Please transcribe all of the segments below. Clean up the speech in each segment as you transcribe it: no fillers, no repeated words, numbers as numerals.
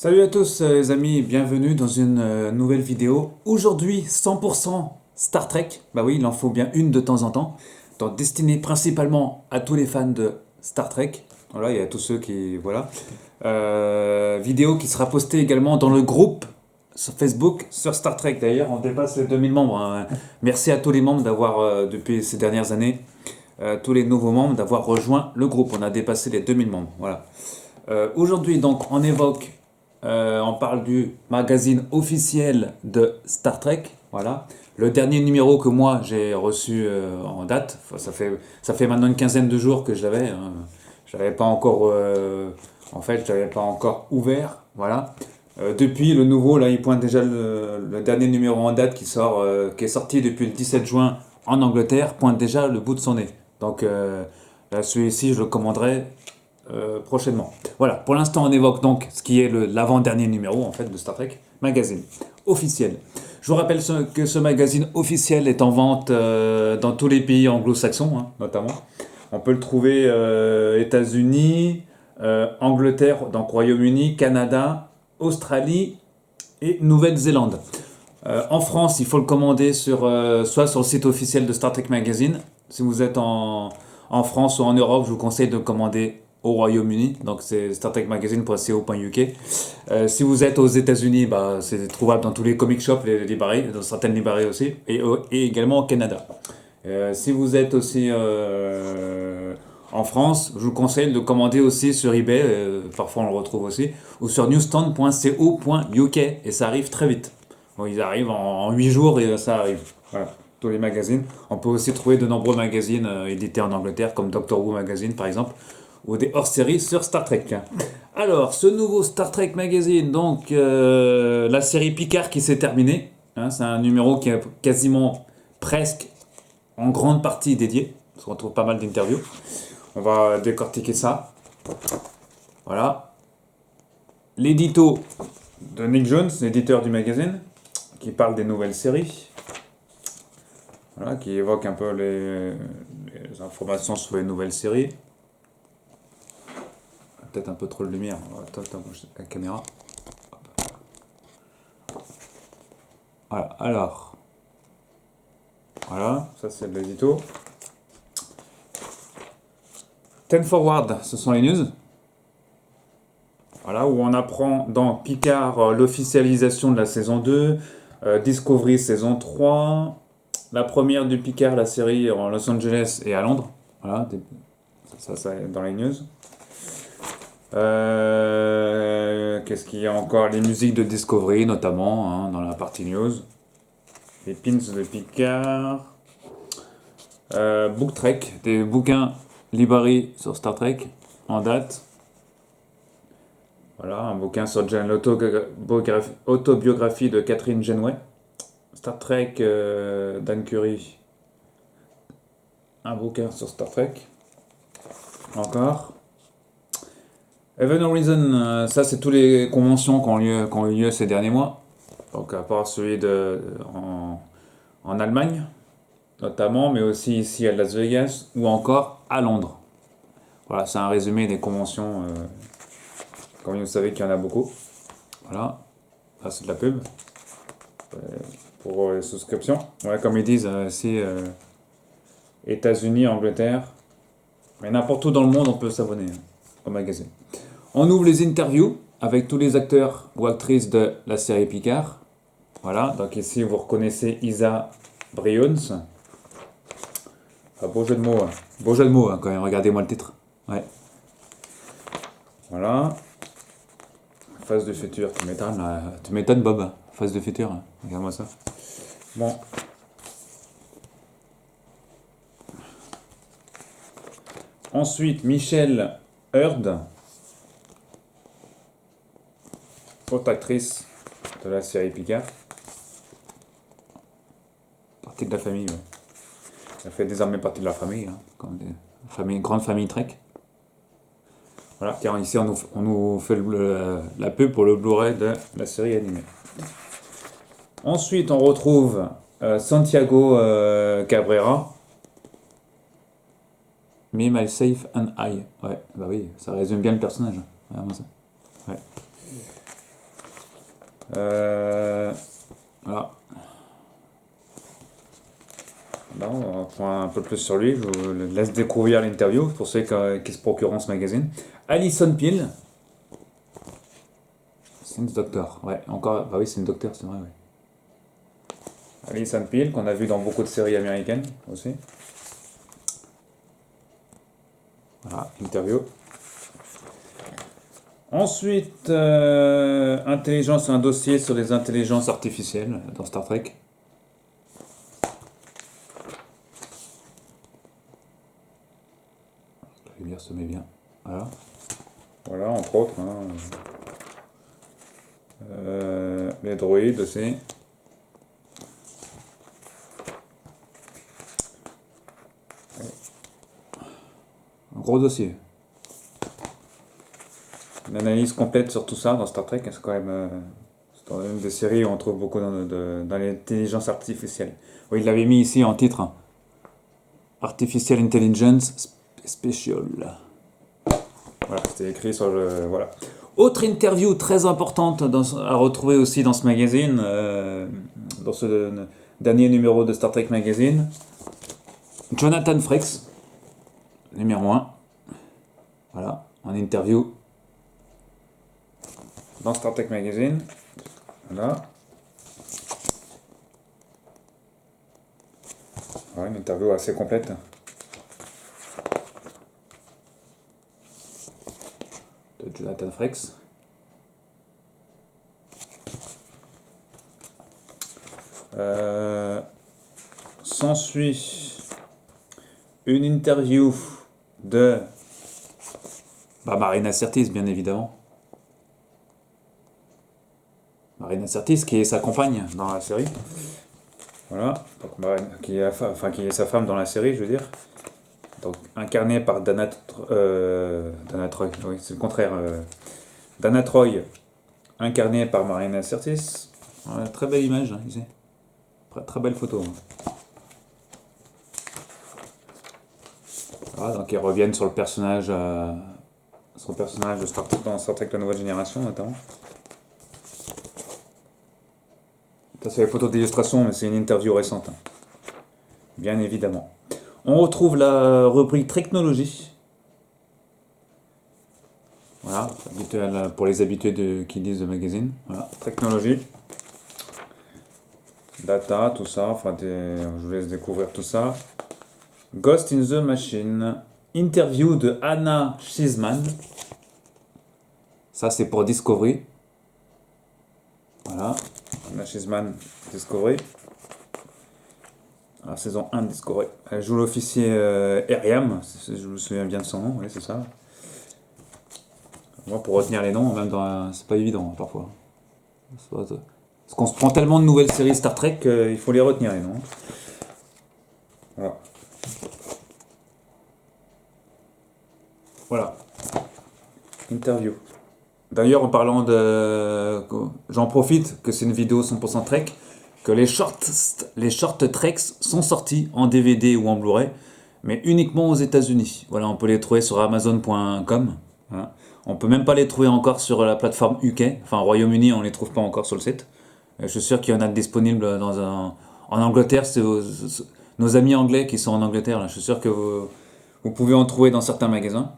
Salut à tous les amis, bienvenue dans une nouvelle vidéo. Aujourd'hui 100% Star Trek, bah oui il en faut bien une de temps en temps, donc destinée principalement à tous les fans de Star Trek. Voilà, il y a tous ceux qui... Voilà. Vidéo qui sera postée également dans le groupe sur Facebook sur Star Trek. D'ailleurs on dépasse les 2000 membres, hein. Merci à tous les membres d'avoir, depuis ces dernières années, tous les nouveaux membres d'avoir rejoint le groupe. On a dépassé les 2000 membres, voilà. Aujourd'hui donc on évoque on parle du magazine officiel de Star Trek. Voilà. Le dernier numéro que moi j'ai reçu en date, enfin, ça fait maintenant une quinzaine de jours que je l'avais. Hein. Je l'avais pas encore, en fait, je l'avais pas encore ouvert. Voilà. Depuis le nouveau, là, il pointe déjà le dernier numéro en date qui est sorti depuis le 17 juin en Angleterre, pointe déjà le bout de son nez. Donc là, celui-ci, je le commanderai prochainement. Voilà, pour l'instant on évoque donc ce qui est l'avant-dernier numéro en fait de Star Trek Magazine officiel. Je vous rappelle que ce magazine officiel est en vente dans tous les pays anglo-saxons, hein, notamment. On peut le trouver États-Unis, Angleterre, donc Royaume-Uni, Canada, Australie et Nouvelle-Zélande. En France, il faut le commander soit sur le site officiel de Star Trek Magazine. Si vous êtes en France ou en Europe, je vous conseille de le commander au Royaume-Uni, donc c'est startrekmagazine.co.uk. Si vous êtes aux États-Unis, bah, c'est trouvable dans tous les comic shops, les librairies, dans certaines librairies aussi, et également au Canada. Si vous êtes aussi en France, je vous conseille de le commander aussi sur eBay, parfois on le retrouve aussi, ou sur newsstand.co.uk, et ça arrive très vite. Bon, ils arrivent en 8 jours et ça arrive. Voilà, tous les magazines. On peut aussi trouver de nombreux magazines édités en Angleterre, comme Doctor Who Magazine par exemple, ou des hors-séries sur Star Trek. Alors, ce nouveau Star Trek Magazine, donc la série Picard qui s'est terminée, hein, c'est un numéro qui est quasiment presque en grande partie dédié, parce qu'on trouve pas mal d'interviews. On va décortiquer ça. Voilà. L'édito de Nick Jones, l'éditeur du magazine, qui parle des nouvelles séries. Voilà, qui évoque un peu les informations sur les nouvelles séries. Peut-être un peu trop de lumière. Attends, la caméra. Voilà, alors. Voilà, ça c'est l'édito. Ten Forward, ce sont les news. Voilà, où on apprend dans Picard l'officialisation de la saison 2, Discovery saison 3, la première du Picard, la série en Los Angeles et à Londres. Voilà, ça dans les news. Qu'est-ce qu'il y a encore? Les musiques de Discovery notamment, hein, dans la partie news. Les pins de Picard. Book Trek, des bouquins librairie sur Star Trek en date. Voilà, un bouquin sur l'autobiographie de Catherine Janeway. Star Trek, Dan Curry. Un bouquin sur Star Trek. Encore. Event Horizon, ça c'est toutes les conventions qui ont eu lieu ces derniers mois. Donc à part celui en Allemagne, notamment, mais aussi ici à Las Vegas ou encore à Londres. Voilà, c'est un résumé des conventions. Comme vous savez qu'il y en a beaucoup. Voilà, là c'est de la pub pour les souscriptions. Ouais, comme ils disent, ici, États-Unis, Angleterre, mais n'importe où dans le monde on peut s'abonner au magazine. On ouvre les interviews avec tous les acteurs ou actrices de la série Picard. Voilà, donc ici vous reconnaissez Isa Briones. Ah, beau jeu de mots, hein. Beau jeu de mots hein, quand même, regardez-moi le titre. Ouais. Voilà. Phase de futur, tu m'étonnes Bob. Phase de futur, hein. Regarde-moi ça. Bon. Ensuite, Michelle Hurd, haute actrice de la série Picard. Partie de la famille, ouais. Elle fait désormais partie de la famille, hein, comme grande famille Trek. Voilà, car ici on nous fait la pub pour le Blu-ray de la série animée. Ensuite, on retrouve Santiago Cabrera. Me, Myself and I. Ouais, bah oui, ça résume bien le personnage. Vraiment ça. Ouais. Voilà. Là, on va prendre un peu plus sur lui. Je vous laisse découvrir l'interview pour ceux qui se procurent ce magazine. Alison Peel. C'est une docteur. Ouais, encore. Bah oui, c'est une docteur, c'est vrai, ouais. Alison Peel, qu'on a vu dans beaucoup de séries américaines aussi. Voilà, interview. Ensuite, intelligence, un dossier sur les intelligences artificielles dans Star Trek. La lumière se met bien. Voilà. Voilà, entre autres. Hein. Les droïdes aussi. Un gros dossier. Une analyse complète sur tout ça dans Star Trek, c'est quand même c'est une des séries où on trouve beaucoup dans l'intelligence artificielle. Oui, il l'avait mis ici en titre. Hein. Artificial Intelligence Special. Voilà, c'était écrit sur le... Voilà. Autre interview très importante à retrouver aussi dans ce magazine, dans ce dernier numéro de Star Trek Magazine. Jonathan Frakes, numéro 1. Voilà, en interview dans Star Trek Magazine. Voilà. Ouais, une interview assez complète. De Jonathan Frakes. S'ensuit une interview de Marina Sirtis, bien évidemment. Marina Sirtis, qui est sa compagne dans la série. Voilà, donc qui est sa femme dans la série, je veux dire. Donc incarnée par Dana Troy, oui, c'est le contraire. Dana Troy, incarnée par Marina Sirtis. Ouais, très belle image, hein, ici. Très belle photo. Hein. Voilà, donc ils reviennent sur le personnage, de Star Trek, dans Star Trek La Nouvelle Génération, notamment. Ça, c'est les photos d'illustration, mais c'est une interview récente. Hein. Bien évidemment. On retrouve la rubrique technologie. Voilà, pour les habitués qui lisent le magazine. Voilà, technologie. Data, tout ça. Enfin, je vous laisse découvrir tout ça. Ghost in the Machine. Interview de Anna Schisman. Ça, c'est pour Discovery. Voilà. Anna Schisman, Discovery. La saison 1 de Discovery. Elle joue l'officier Eriam, je me souviens bien de son nom, oui, c'est ça. Moi, pour retenir les noms, même c'est pas évident parfois. Parce qu'on se prend tellement de nouvelles séries Star Trek qu'il faut les retenir les noms. Voilà. Voilà. Interview. D'ailleurs, en parlant de... J'en profite que c'est une vidéo 100% Trek, que les short Treks sont sortis en DVD ou en Blu-ray, mais uniquement aux États-Unis. Voilà, on peut les trouver sur Amazon.com. Voilà. On peut même pas les trouver encore sur la plateforme UK. Enfin, au Royaume-Uni, on les trouve pas encore sur le site. Je suis sûr qu'il y en a disponibles en Angleterre. C'est nos amis anglais qui sont en Angleterre. Là. Je suis sûr que vous pouvez en trouver dans certains magasins.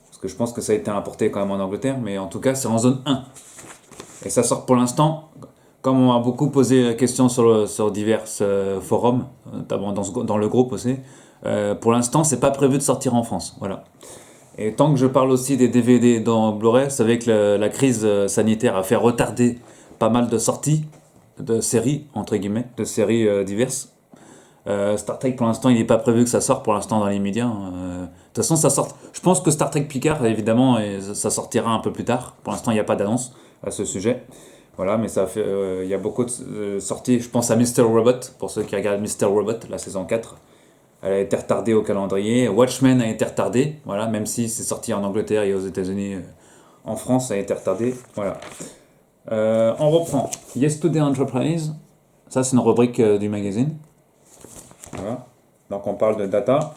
Parce que je pense que ça a été importé quand même en Angleterre. Mais en tout cas, c'est en zone 1. Et ça sort pour l'instant, comme on m'a beaucoup posé la question sur divers forums, notamment dans le groupe aussi. Pour l'instant, c'est pas prévu de sortir en France. Voilà. Et tant que je parle aussi des DVD dans Blu-ray, vous savez que la crise sanitaire a fait retarder pas mal de sorties de séries, entre guillemets, de séries diverses. Star Trek, pour l'instant, il n'est pas prévu que ça sorte pour l'instant dans les médias. De toute façon, ça sort. Je pense que Star Trek Picard, évidemment, ça sortira un peu plus tard. Pour l'instant, il n'y a pas d'annonce à ce sujet. Voilà, mais ça fait, il y a beaucoup de sorties. Je pense à Mr. Robot, pour ceux qui regardent Mr. Robot, la saison 4. Elle a été retardée au calendrier. Watchmen a été retardé, voilà, même si c'est sorti en Angleterre et aux États-Unis. En France, ça a été retardé. Voilà. On reprend. Yesterday Enterprise. Ça, c'est une rubrique du magazine. Voilà. Donc, on parle de data.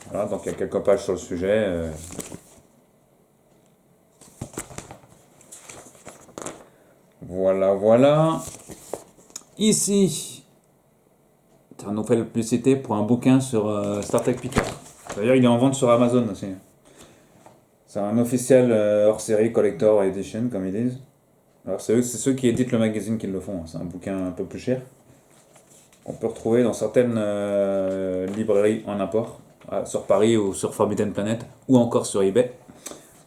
Voilà, donc il y a quelques pages sur le sujet. Voilà, voilà. Ici, c'est une nouvelle publicité pour un bouquin sur Star Trek Picard. D'ailleurs, il est en vente sur Amazon aussi. C'est un officiel hors-série Collector Edition, comme ils disent. Alors, c'est ceux qui éditent le magazine qui le font. C'est un bouquin un peu plus cher. On peut retrouver dans certaines librairies en import, sur Paris ou sur Forbidden Planet, ou encore sur eBay.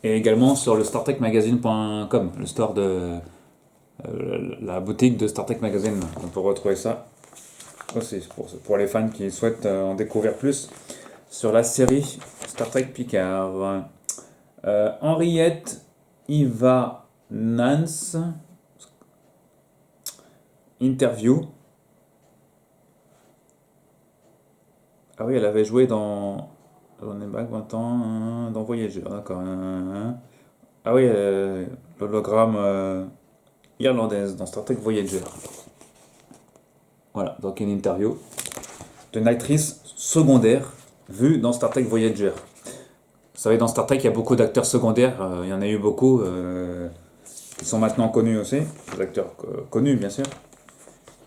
Et également sur le StarTrekMagazine.com, le store de la boutique de Star Trek Magazine. On peut retrouver ça aussi pour les fans qui souhaitent en découvrir plus sur la série Star Trek Picard. Henriette Iva Nance, interview. Ah oui, elle avait joué dans Back 20 ans, dans Voyager, d'accord. Ah oui, l'hologramme irlandaise dans Star Trek Voyager. Voilà, donc une interview d'une actrice secondaire vue dans Star Trek Voyager. Vous savez, dans Star Trek, il y a beaucoup d'acteurs secondaires, il y en a eu beaucoup, qui sont maintenant connus aussi, des acteurs connus bien sûr.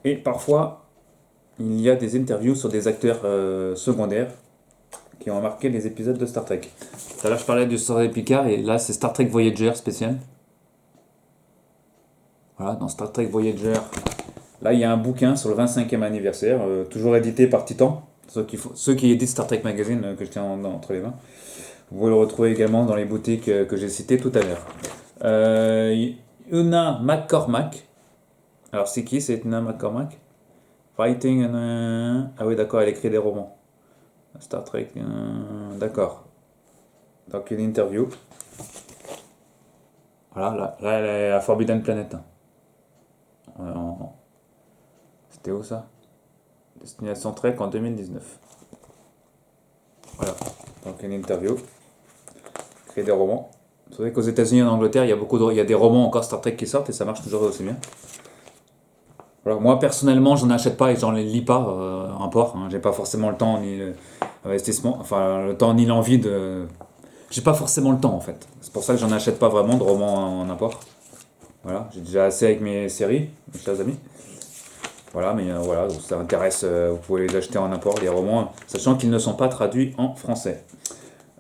Et parfois, il y a des interviews sur des acteurs secondaires qui ont marqué les épisodes de Star Trek. Tout à l'heure, je parlais du Star Trek Picard, et là, c'est Star Trek Voyager spécial. Voilà, dans Star Trek Voyager, là, il y a un bouquin sur le 25e anniversaire, toujours édité par Titan, ceux qui éditent Star Trek Magazine, que je tiens entre les mains. Vous pouvez le retrouver également dans les boutiques que j'ai citées tout à l'heure. Una McCormack. Alors, c'est qui, c'est Una McCormack? Writing Ah oui, d'accord, elle écrit des romans. Star Trek, d'accord. Donc, une interview. Voilà, là elle est à Forbidden Planet. C'était où ça? Destination Trek en 2019. Voilà, donc une interview. Écrit des romans. Vous savez qu'aux États-Unis et en Angleterre, il y a des romans encore Star Trek qui sortent et ça marche toujours aussi bien. Alors, moi personnellement, j'en achète pas et j'en les lis pas en port. J'ai pas forcément le temps ni l'investissement, enfin le temps ni l'envie de. J'ai pas forcément le temps en fait. C'est pour ça que j'en achète pas vraiment de romans en import. Voilà, j'ai déjà assez avec mes séries, mes chers amis. Voilà, mais voilà, si ça intéresse, vous pouvez les acheter en import, les romans, sachant qu'ils ne sont pas traduits en français.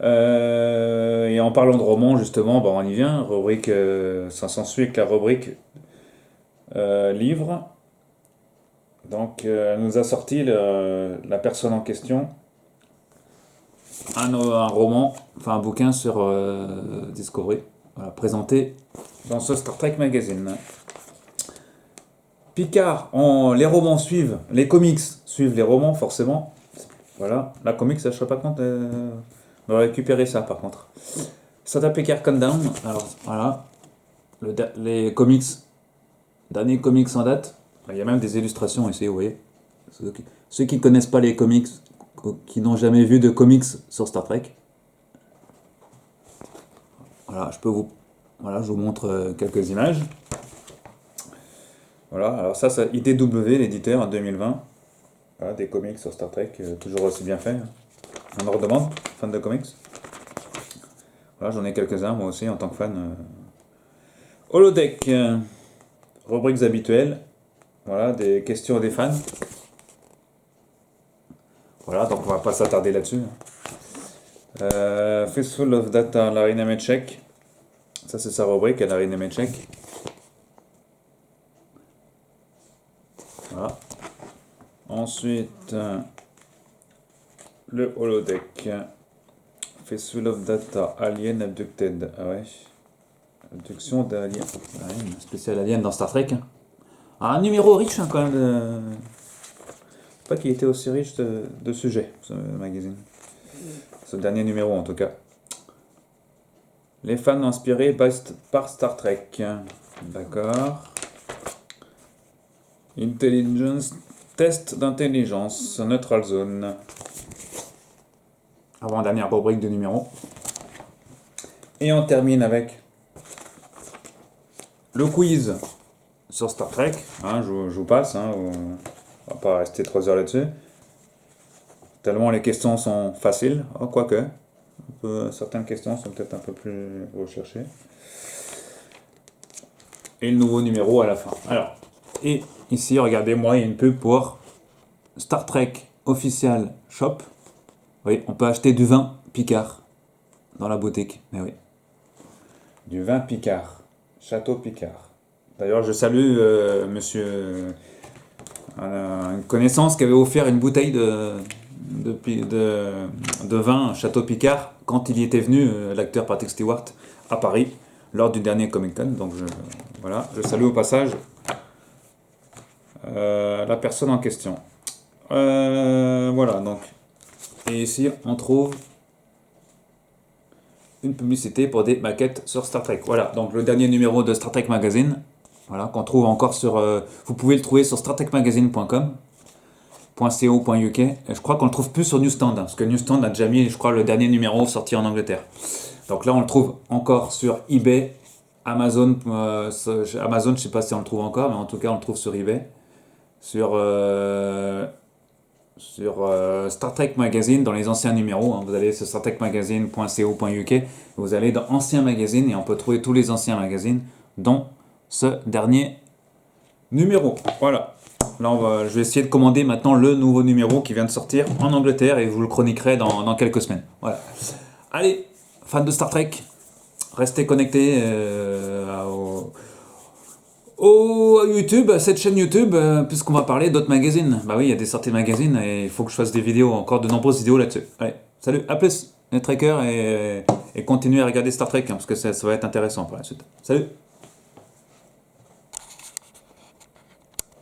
Et en parlant de romans, justement, on y vient. Rubrique, ça s'ensuit avec la rubrique livre. Donc, elle nous a sorti la personne en question un roman, enfin un bouquin sur Discovery, voilà, présenté dans ce Star Trek Magazine. Picard, les romans suivent, les comics suivent les romans, forcément. Voilà, la comics, je ne serais pas compte de récupérer ça par contre. Star Trek Picard Countdown, alors voilà, les comics, dernier comics en date. Il y a même des illustrations ici, vous voyez. Ceux qui ne connaissent pas les comics, qui n'ont jamais vu de comics sur Star Trek. Voilà, je vous montre quelques images. Voilà, alors ça c'est IDW, l'éditeur, en 2020. Voilà, des comics sur Star Trek, toujours aussi bien fait. On en redemande, fan de comics. Voilà, j'en ai quelques-uns, moi aussi, en tant que fan. Holodeck, rubriques habituelles. Voilà, des questions des fans. Voilà, donc on va pas s'attarder là-dessus. Fistful of Data, Larry Nemeczek. Ça, c'est sa rubrique, Larry Nemeczek. Voilà. Ensuite, le holodeck. Fistful of Data, Alien Abducted. Ah ouais. Abduction d'Alien. Ah ouais, spécial Alien dans Star Trek. Un numéro riche, quand même. Pas qu'il était aussi riche de sujets, ce magazine. Ce dernier numéro, en tout cas. Les fans inspirés par Star Trek. D'accord. Intelligence. Test d'intelligence. Neutral Zone. Avant-dernière rubrique de numéro. Et on termine avec le quiz sur Star Trek. Je vous passe. On va pas rester 3 heures là-dessus. Tellement les questions sont faciles. Quoique. Certaines questions sont peut-être un peu plus recherchées. et le nouveau numéro à la fin. Alors, et ici, regardez-moi, il y a une pub pour Star Trek Official Shop. Oui, on peut acheter du vin Picard dans la boutique. Mais oui, du vin Picard, Château Picard. D'ailleurs, je salue monsieur, une connaissance qui avait offert une bouteille de vin Château Picard quand il y était venu, l'acteur Patrick Stewart, à Paris, lors du dernier Comic Con. Donc voilà, je salue au passage la personne en question. Voilà, donc. Et ici, on trouve une publicité pour des maquettes sur Star Trek. Voilà, donc le dernier numéro de Star Trek Magazine, voilà, qu'on trouve encore sur... vous pouvez le trouver sur startrekmagazine.com, .co.uk. Et je crois qu'on le trouve plus sur Newsstand, hein, parce que Newsstand a déjà mis, je crois, le dernier numéro sorti en Angleterre. Donc là, on le trouve encore sur eBay, Amazon. Amazon, je sais pas si on le trouve encore, mais en tout cas, on le trouve sur eBay. Sur Star Trek Magazine, dans les anciens numéros, hein. Vous allez sur startrekmagazine.co.uk, vous allez dans Anciens magazines et on peut trouver tous les anciens magazines, dont ce dernier numéro. Voilà. Là, je vais essayer de commander maintenant le nouveau numéro qui vient de sortir en Angleterre et je vous le chroniquerai dans quelques semaines. Voilà. Allez, fans de Star Trek, restez connectés au YouTube, à cette chaîne YouTube, puisqu'on va parler d'autres magazines. Bah oui, il y a des sorties de magazines et il faut que je fasse des vidéos, encore de nombreuses vidéos là-dessus. Allez, salut, à plus les trekkers et continuez à regarder Star Trek, hein, parce que ça va être intéressant par la suite. Salut!